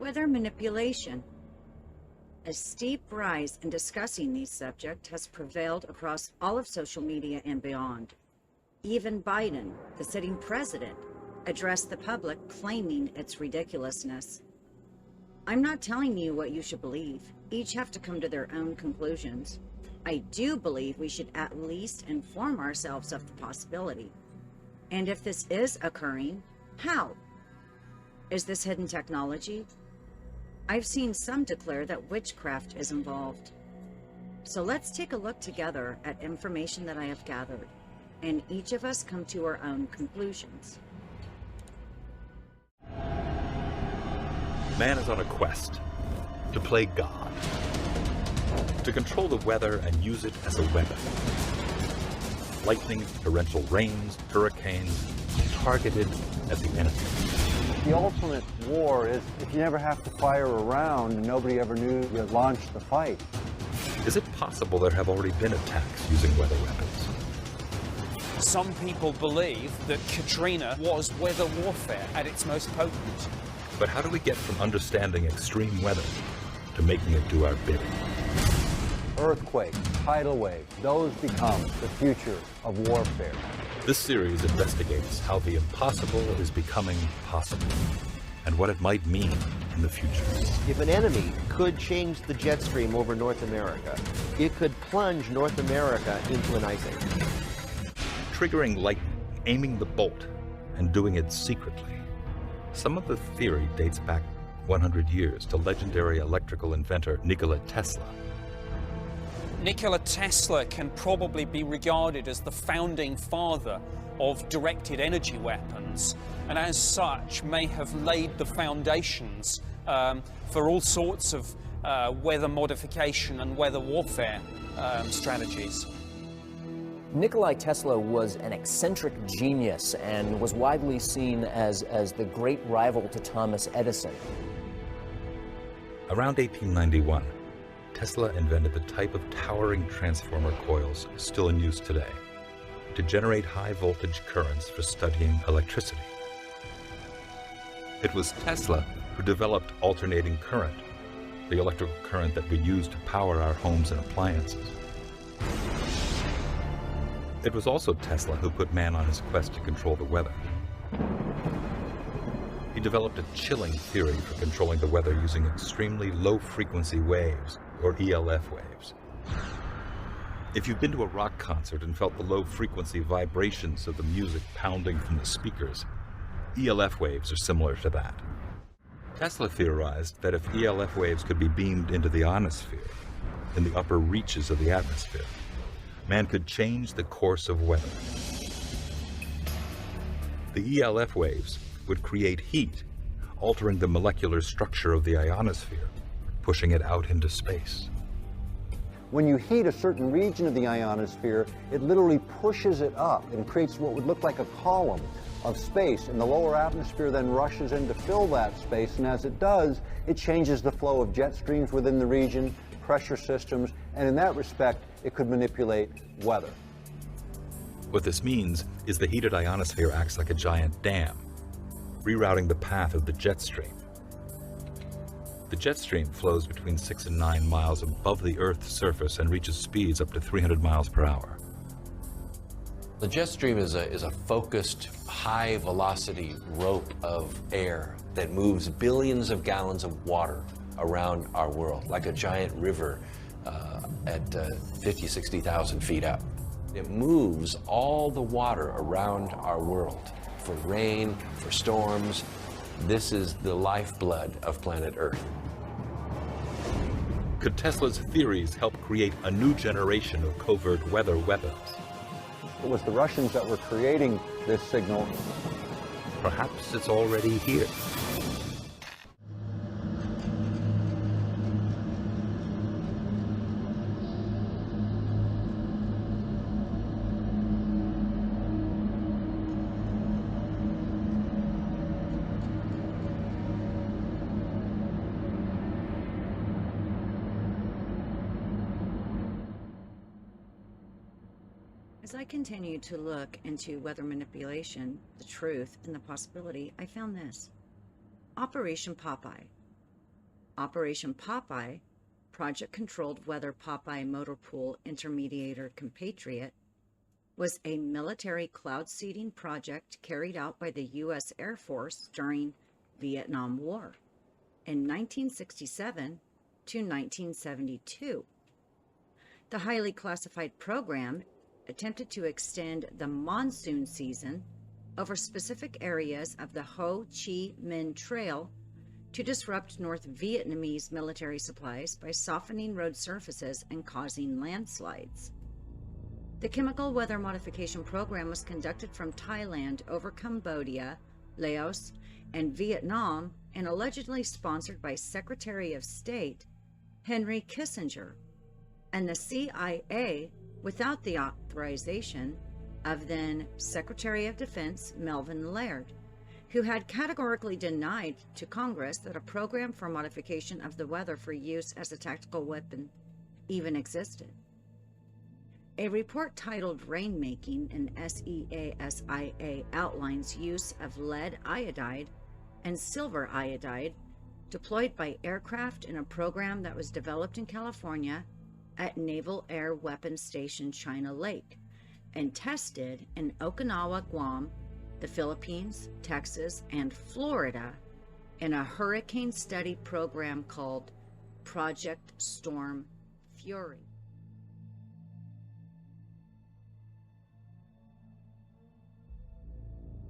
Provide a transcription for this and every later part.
Weather manipulation. A steep rise in discussing these subjects has prevailed across all of social media and beyond. Even Biden, the sitting president, addressed the public claiming its ridiculousness. I'm not telling you what you should believe. Each have to come to their own conclusions. I do believe we should at least inform ourselves of the possibility. And if this is occurring, how? Is this hidden technology? I've seen some declare that witchcraft is involved. So let's take a look together at information that I have gathered, and each of us come to our own conclusions. Man is on a quest to play God, to control the weather and use it as a weapon. Lightning, torrential rains, hurricanes, targeted at the enemy. The ultimate war is if you never have to fire a round and nobody ever knew you launched the fight. Is it possible there have already been attacks using weather weapons? Some people believe that Katrina was weather warfare at its most potent. But how do we get from understanding extreme weather to making it do our bidding? Earthquakes, tidal waves, those become the future of warfare. This series investigates how the impossible is becoming possible and what it might mean in the future. If an enemy could change the jet stream over North America, it could plunge North America into an ice age. Triggering lightning, aiming the bolt, and doing it secretly. Some of the theory dates back 100 years to legendary electrical inventor Nikola Tesla. Nikola Tesla can probably be regarded as the founding father of directed energy weapons, and as such may have laid the foundations for all sorts of weather modification and weather warfare strategies. Nikola Tesla was an eccentric genius and was widely seen as the great rival to Thomas Edison. Around 1891, Tesla invented the type of towering transformer coils still in use today to generate high voltage currents for studying electricity. It was Tesla who developed alternating current, the electrical current that we use to power our homes and appliances. It was also Tesla who put man on his quest to control the weather. He developed a chilling theory for controlling the weather using extremely low-frequency waves, or ELF waves. If you've been to a rock concert and felt the low-frequency vibrations of the music pounding from the speakers, ELF waves are similar to that. Tesla theorized that if ELF waves could be beamed into the ionosphere, in the upper reaches of the atmosphere, man could change the course of weather. The ELF waves would create heat, altering the molecular structure of the ionosphere, pushing it out into space. When you heat a certain region of the ionosphere, it literally pushes it up and creates what would look like a column of space, and the lower atmosphere then rushes in to fill that space, and as it does, it changes the flow of jet streams within the region, pressure systems, and in that respect, it could manipulate weather. What this means is the heated ionosphere acts like a giant dam, rerouting the path of the jet stream. The jet stream flows between 6 and 9 miles above the Earth's surface and reaches speeds up to 300 miles per hour. The jet stream is a focused, high-velocity rope of air that moves billions of gallons of water around our world, like a giant river at 50, 60,000 feet up. It moves all the water around our world for rain, for storms. This is the lifeblood of planet Earth. Could Tesla's theories help create a new generation of covert weather weapons? It was the Russians that were creating this signal. Perhaps it's already here. As I continued to look into weather manipulation, the truth, and the possibility, I found this. Operation Popeye. Operation Popeye, Project-Controlled Weather Popeye Motor Pool Intermediator Compatriot, was a military cloud seeding project carried out by the U.S. Air Force during Vietnam War in 1967 to 1972. The highly classified program attempted to extend the monsoon season over specific areas of the Ho Chi Minh Trail to disrupt North Vietnamese military supplies by softening road surfaces and causing landslides. The chemical weather modification program was conducted from Thailand over Cambodia, Laos, and Vietnam, and allegedly sponsored by Secretary of State Henry Kissinger and the CIA without the authorization of then Secretary of Defense Melvin Laird, who had categorically denied to Congress that a program for modification of the weather for use as a tactical weapon even existed. A report titled Rainmaking in SEASIA outlines use of lead iodide and silver iodide deployed by aircraft in a program that was developed in California at Naval Air Weapons Station China Lake and tested in Okinawa, Guam, the Philippines, Texas, and Florida in a hurricane study program called Project Storm Fury.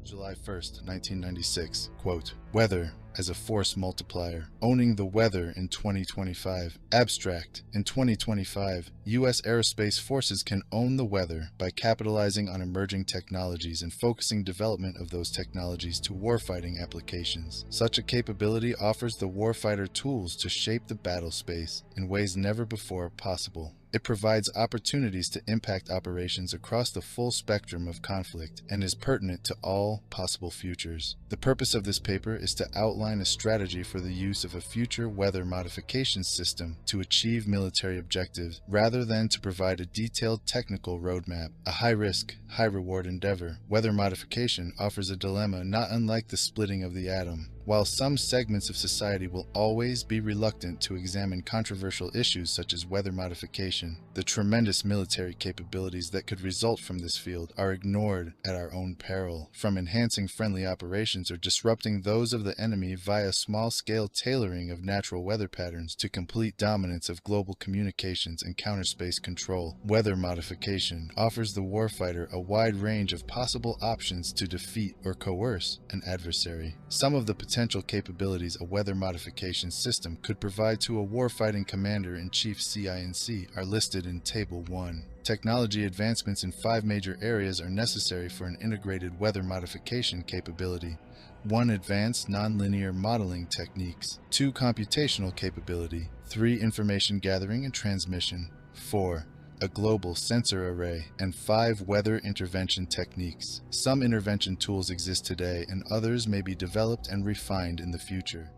July 1st, 1996, quote, "Weather as a force multiplier, owning the weather in 2025. Abstract, in 2025, U.S. aerospace forces can own the weather by capitalizing on emerging technologies and focusing development of those technologies to warfighting applications. Such a capability offers the warfighter tools to shape the battle space in ways never before possible. It provides opportunities to impact operations across the full spectrum of conflict and is pertinent to all possible futures. The purpose of this paper is to outline a strategy for the use of a future weather modification system to achieve military objectives, rather than to provide a detailed technical roadmap. A high-risk, high-reward endeavor. Weather modification offers a dilemma not unlike the splitting of the atom. While some segments of society will always be reluctant to examine controversial issues such as weather modification, the tremendous military capabilities that could result from this field are ignored at our own peril, from enhancing friendly operations or disrupting those of the enemy via small-scale tailoring of natural weather patterns to complete dominance of global communications and counterspace control. Weather modification offers the warfighter a wide range of possible options to defeat or coerce an adversary. Some of the potential capabilities a weather modification system could provide to a warfighting commander-in-chief CINC are listed in Table 1. Technology advancements in 5 major areas are necessary for an integrated weather modification capability. 1. Advanced nonlinear modeling techniques. 2. Computational capability. 3. Information gathering and transmission. 4. A global sensor array, and 5 weather intervention techniques. Some intervention tools exist today, and others may be developed and refined in the future.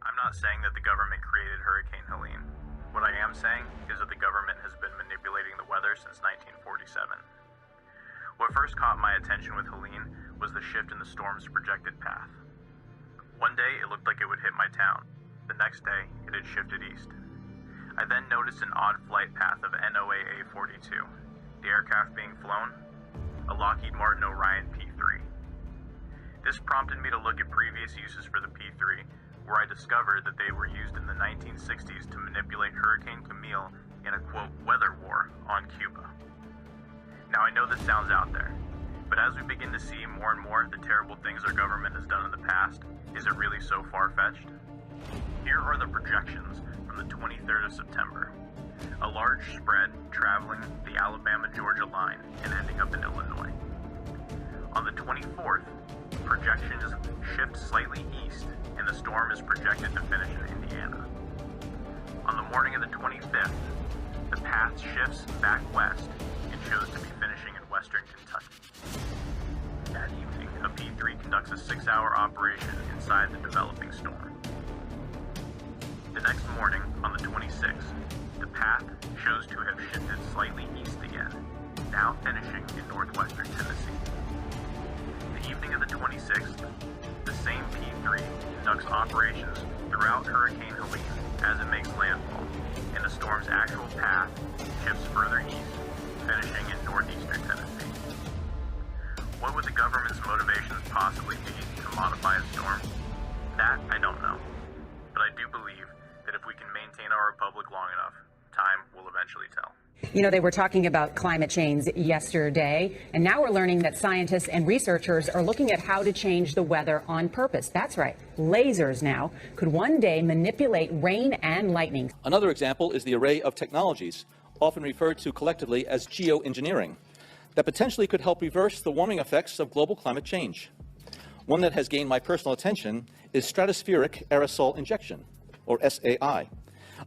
I'm not saying that the government created Hurricane Helene. What I am saying is that the government has been manipulating the weather since 1947. What first caught my attention with Helene was the shift in the storm's projected path. One day it looked like it would hit my town. The next day it had shifted east. I then noticed an odd flight path of NOAA 42, the aircraft being flown, a Lockheed Martin Orion P-3. This prompted me to look at previous uses for the P-3, where I discovered that they were used in the 1960s to manipulate Hurricane Camille in a, quote, weather war on Cuba. Now, I know this sounds out there, but as we begin to see more and more the terrible things our government has done in the past, is it really so far-fetched? Here are the projections from the 23rd of September. A large spread traveling the Alabama-Georgia line and ending up in Illinois. On the 24th, projections shift slightly east, and the storm is projected to finish in Indiana. On the morning of the 25th, the path shifts back west and shows to be finishing in western Kentucky. That evening, a P-3 conducts a 6-hour operation inside the developing storm. The next morning, on the 26th, the path shows to have shifted slightly east again time will eventually tell. You know, they were talking about climate change yesterday, and now we're learning that scientists and researchers are looking at how to change the weather on purpose. That's right. Lasers now could one day manipulate rain and lightning. Another example is the array of technologies, often referred to collectively as geoengineering, that potentially could help reverse the warming effects of global climate change. One that has gained my personal attention is stratospheric aerosol injection, or SAI,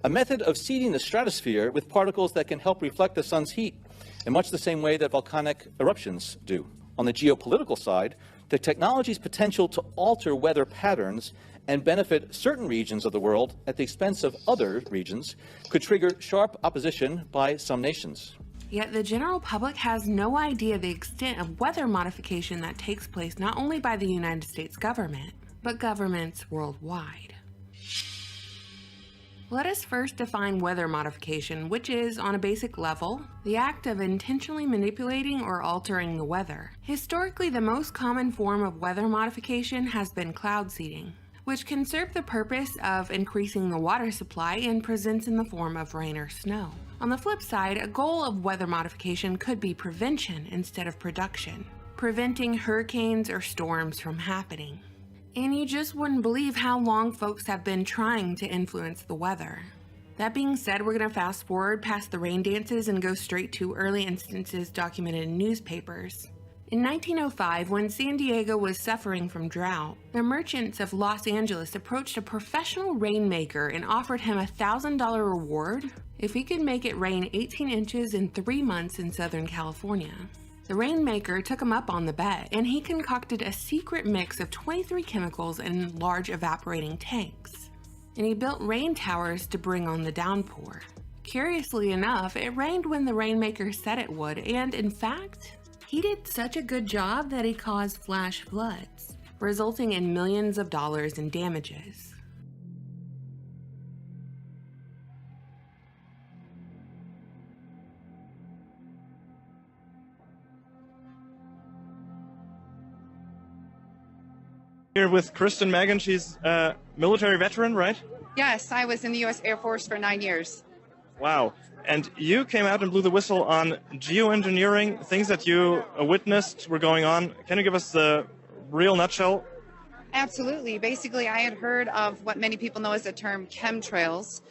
a method of seeding the stratosphere with particles that can help reflect the sun's heat in much the same way that volcanic eruptions do. On the geopolitical side, the technology's potential to alter weather patterns and benefit certain regions of the world at the expense of other regions could trigger sharp opposition by some nations. Yet the general public has no idea the extent of weather modification that takes place not only by the United States government, but governments worldwide. Let us first define weather modification, which is, on a basic level, the act of intentionally manipulating or altering the weather. Historically, the most common form of weather modification has been cloud seeding, which can serve the purpose of increasing the water supply and presents in the form of rain or snow. On the flip side, a goal of weather modification could be prevention instead of production, preventing hurricanes or storms from happening. And you just wouldn't believe how long folks have been trying to influence the weather. That being said, we're going to fast forward past the rain dances and go straight to early instances documented in newspapers. In 1905, when San Diego was suffering from drought, the merchants of Los Angeles approached a professional rainmaker and offered him a $1,000 reward if he could make it rain 18 inches in 3 months in Southern California. The rainmaker took him up on the bet, and he concocted a secret mix of 23 chemicals in large evaporating tanks. And he built rain towers to bring on the downpour. Curiously enough, it rained when the rainmaker said it would, and in fact, he did such a good job that he caused flash floods, resulting in millions of dollars in damages. Here with Kristen Megan. She's a military veteran, right? Yes, I was in the U.S. Air Force for 9 years. Wow. And you came out and blew the whistle on geoengineering, things that you witnessed were going on. Can you give us the real nutshell? Absolutely. Basically, I had heard of what many people know as the term chemtrails.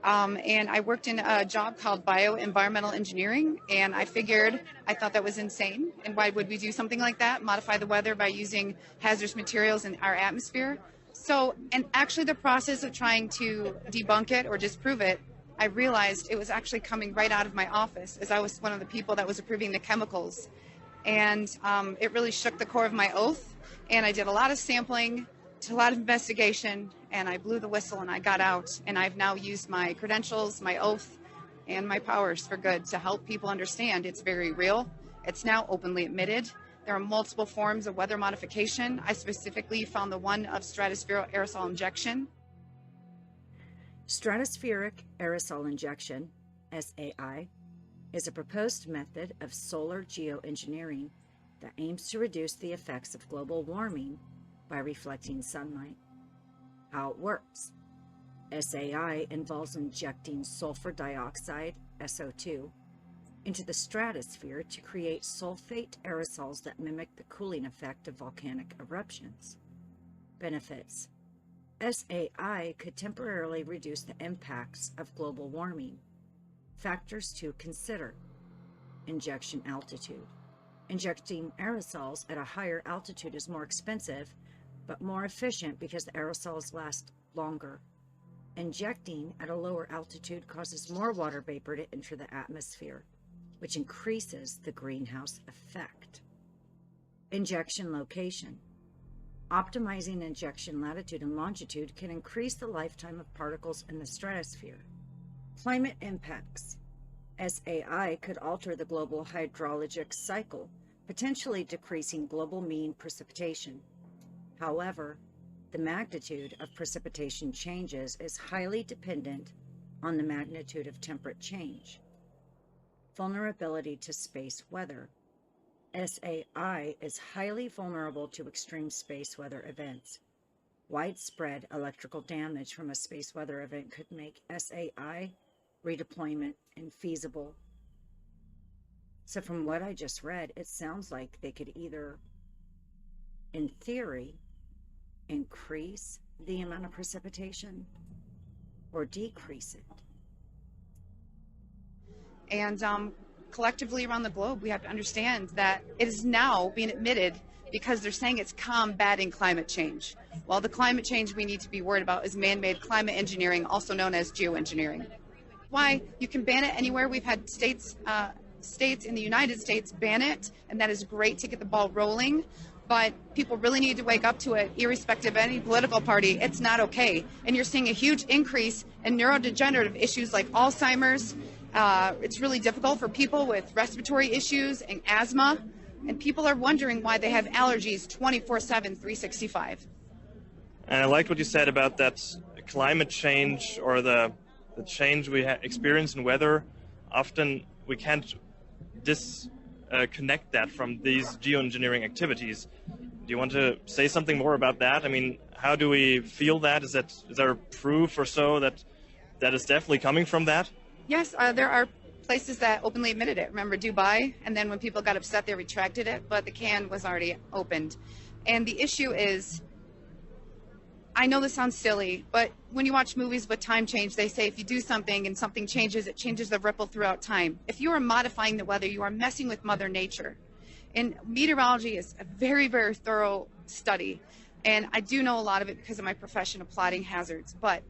And I worked in a job called bioenvironmental engineering, and I thought that was insane. And why would we do something like that? Modify the weather by using hazardous materials in our atmosphere? So, and actually the process of trying to debunk it or disprove it, I realized it was actually coming right out of my office, as I was one of the people that was approving the chemicals. And it really shook the core of my oath. And I did a lot of sampling, a lot of investigation, and I blew the whistle and I got out. And I've now used my credentials, my oath, and my powers for good to help people understand it's very real. It's now openly admitted. There are multiple forms of weather modification. I specifically found the one of stratospheric aerosol injection. Stratospheric aerosol injection, SAI, is a proposed method of solar geoengineering that aims to reduce the effects of global warming by reflecting sunlight. How it works. SAI involves injecting sulfur dioxide, SO2, into the stratosphere to create sulfate aerosols that mimic the cooling effect of volcanic eruptions. Benefits. SAI could temporarily reduce the impacts of global warming. Factors to consider. Injection altitude. Injecting aerosols at a higher altitude is more expensive, but more efficient because the aerosols last longer. Injecting at a lower altitude causes more water vapor to enter the atmosphere, which increases the greenhouse effect. Injection location. Optimizing injection latitude and longitude can increase the lifetime of particles in the stratosphere. Climate impacts. SAI could alter the global hydrologic cycle, potentially decreasing global mean precipitation. However, the magnitude of precipitation changes is highly dependent on the magnitude of temperature change. Vulnerability to space weather. SAI is highly vulnerable to extreme space weather events. Widespread electrical damage from a space weather event could make SAI redeployment, and feasible. So from what I just read, it sounds like they could either, in theory, increase the amount of precipitation or decrease it. And collectively around the globe, we have to understand that it is now being admitted because they're saying it's combating climate change. Well, the climate change we need to be worried about is man-made climate engineering, also known as geoengineering. Why? You can ban it anywhere. We've had states in the United States ban it, and that is great to get the ball rolling. But people really need to wake up to it, irrespective of any political party. It's not okay. And you're seeing a huge increase in neurodegenerative issues like Alzheimer's. It's really difficult for people with respiratory issues and asthma. And people are wondering why they have allergies 24/7, 365. And I liked what you said about that climate change, or the change we experience in weather. Often we can't disconnect that from these geoengineering activities. Do you want to say something more about that? I mean, how do we feel that? Is there proof or so that is definitely coming from that? Yes, there are places that openly admitted it. Remember Dubai? And then when people got upset, they retracted it, but the can was already opened. And the issue is, I know this sounds silly, but when you watch movies with time change, they say if you do something and something changes, it changes the ripple throughout time. If you are modifying the weather, you are messing with Mother Nature. And meteorology is a very, very thorough study. And I do know a lot of it because of my profession of plotting hazards. But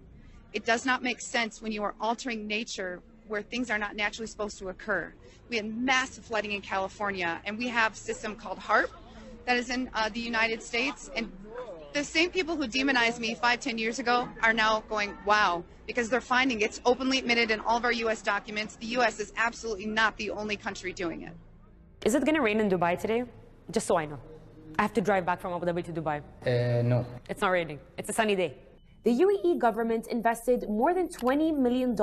it does not make sense when you are altering nature where things are not naturally supposed to occur. We had massive flooding in California, and we have a system called HARP that is in the United States. And the same people who demonized me 5-10 years ago are now going, wow, because they're finding it's openly admitted in all of our U.S. documents. The U.S. is absolutely not the only country doing it. Is it going to rain in Dubai today? Just so I know. I have to drive back from Abu Dhabi to Dubai. No. It's not raining. It's a sunny day. The UAE government invested more than $20 million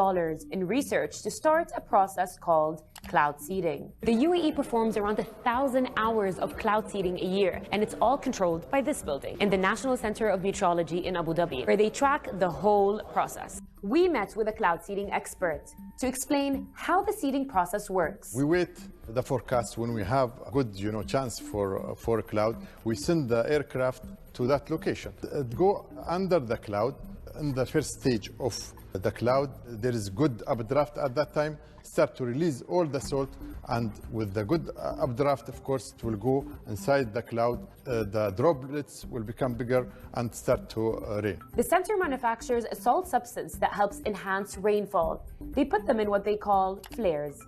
in research to start a process called cloud seeding. The UAE performs around 1,000 hours of cloud seeding a year, and it's all controlled by this building in the National Center of Meteorology in Abu Dhabi, where they track the whole process. We met with a cloud seeding expert to explain how the seeding process works. We wait the forecast. When we have a good, chance for a cloud, we send the aircraft to that location. Go under the cloud. In the first stage of the cloud, there is good updraft at that time. Start to release all the salt, and with the good updraft, of course, it will go inside the cloud. The droplets will become bigger and start to rain. The center manufactures a salt substance that helps enhance rainfall. They put them in what they call flares.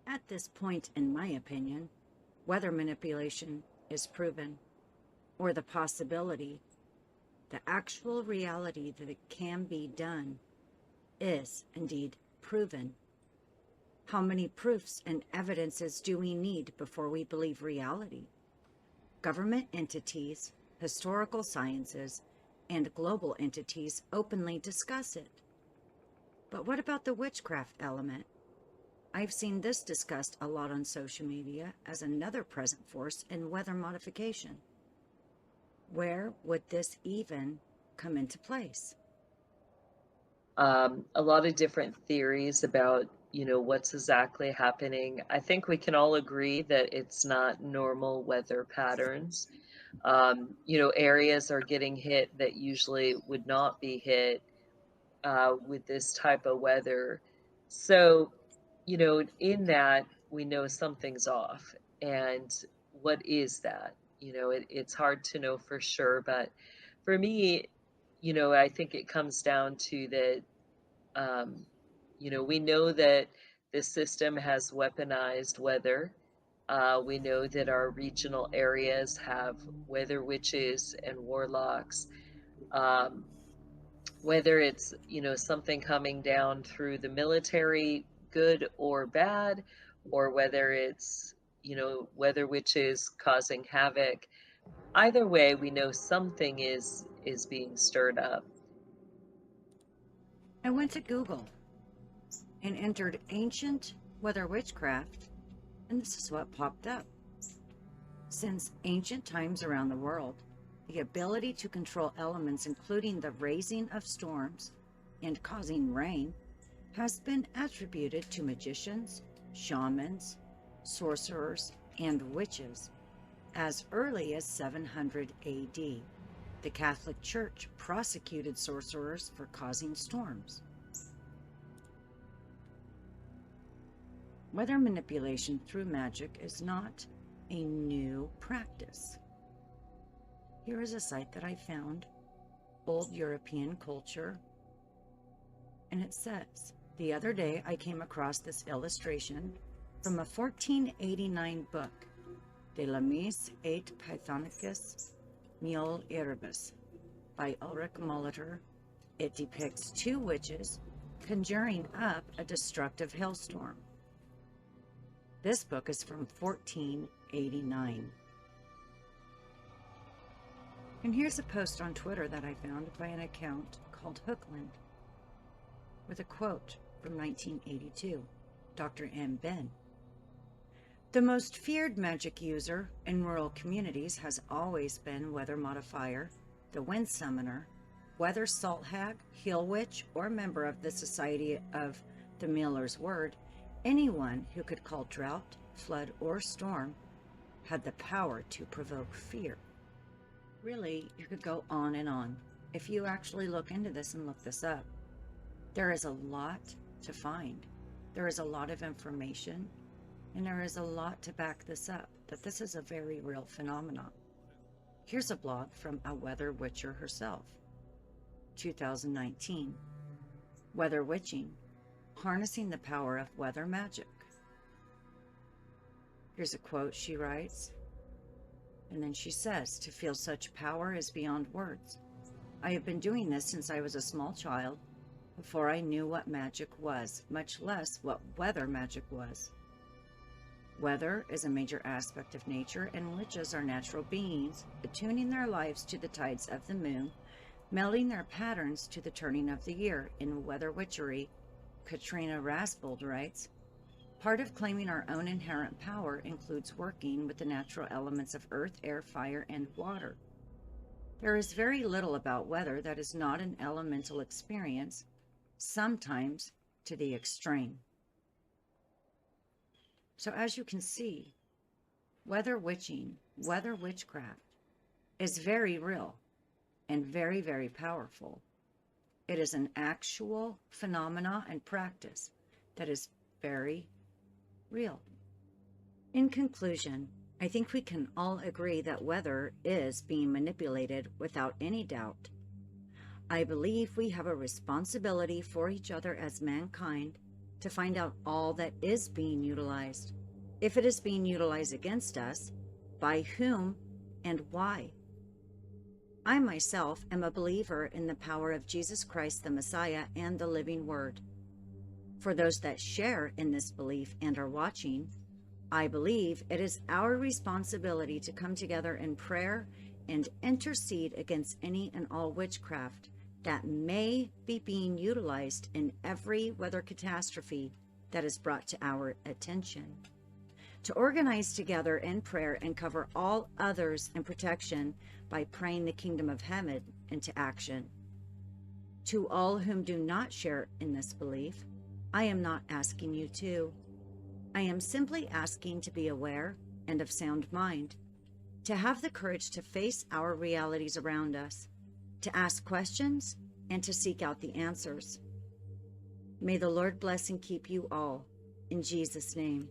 At this point, in my opinion, weather manipulation is proven, or the possibility, the actual reality that it can be done is indeed proven. How many proofs and evidences do we need before we believe reality? Government entities, historical sciences, and global entities openly discuss it. But what about the witchcraft element? I've seen this discussed a lot on social media as another present force in weather modification. Where would this even come into place? A lot of different theories about, what's exactly happening. I think we can all agree that it's not normal weather patterns. Areas are getting hit that usually would not be hit with this type of weather. So, in that, we know something's off. And what is that? It's hard to know for sure, but for me, I think it comes down to that, we know that this system has weaponized weather. We know that our regional areas have weather witches and warlocks. Whether it's, something coming down through the military, good or bad, or whether it's, weather witches causing havoc. Either way, we know something is being stirred up. I went to Google and entered ancient weather witchcraft, and this is what popped up. Since ancient times around the world, the ability to control elements, including the raising of storms, and causing rain has been attributed to magicians, shamans, sorcerers, and witches as early as 700 AD. The Catholic Church prosecuted sorcerers for causing storms. Weather manipulation through magic is not a new practice. Here is a site that I found, Old European Culture, and it says, the other day I came across this illustration from a 1489 book, De la Mise et Pythonicus Mule Erebus by Ulrich Molitor. It depicts two witches conjuring up a destructive hailstorm. This book is from 1489. And here's a post on Twitter that I found by an account called Hookland with a quote from 1982, Dr. M. Ben. The most feared magic user in rural communities has always been weather modifier, the wind summoner, weather salt hag, hill witch, or member of the Society of the Miller's Word. Anyone who could call drought, flood, or storm had the power to provoke fear. Really, you could go on and on. If you actually look into this and look this up, there is a lot to find. There is a lot of information, and there is a lot to back this up, that this is a very real phenomenon. Here's a blog from a weather witcher herself. 2019. Weather witching. Harnessing the power of weather magic. Here's a quote she writes. And then she says, to feel such power is beyond words. I have been doing this since I was a small child, before I knew what magic was, much less what weather magic was. Weather is a major aspect of nature, and witches are natural beings, attuning their lives to the tides of the moon, melding their patterns to the turning of the year. In weather witchery, Katrina Rasbold writes, part of claiming our own inherent power includes working with the natural elements of earth, air, fire, and water. There is very little about weather that is not an elemental experience, sometimes to the extreme. So as you can see, weather witching, weather witchcraft is very real and very, very powerful. It is an actual phenomena and practice that is very real. In conclusion, I think we can all agree that weather is being manipulated without any doubt. I believe we have a responsibility for each other as mankind to find out all that is being utilized. If it is being utilized against us, by whom and why? I myself am a believer in the power of Jesus Christ, the Messiah, and the living Word. For those that share in this belief and are watching, I believe it is our responsibility to come together in prayer and intercede against any and all witchcraft that may be being utilized in every weather catastrophe that is brought to our attention. To organize together in prayer and cover all others in protection by praying the kingdom of heaven into action. To all whom do not share in this belief, I am not asking you to. I am simply asking to be aware and of sound mind, to have the courage to face our realities around us, to ask questions, and to seek out the answers. May the Lord bless and keep you all, in Jesus' name.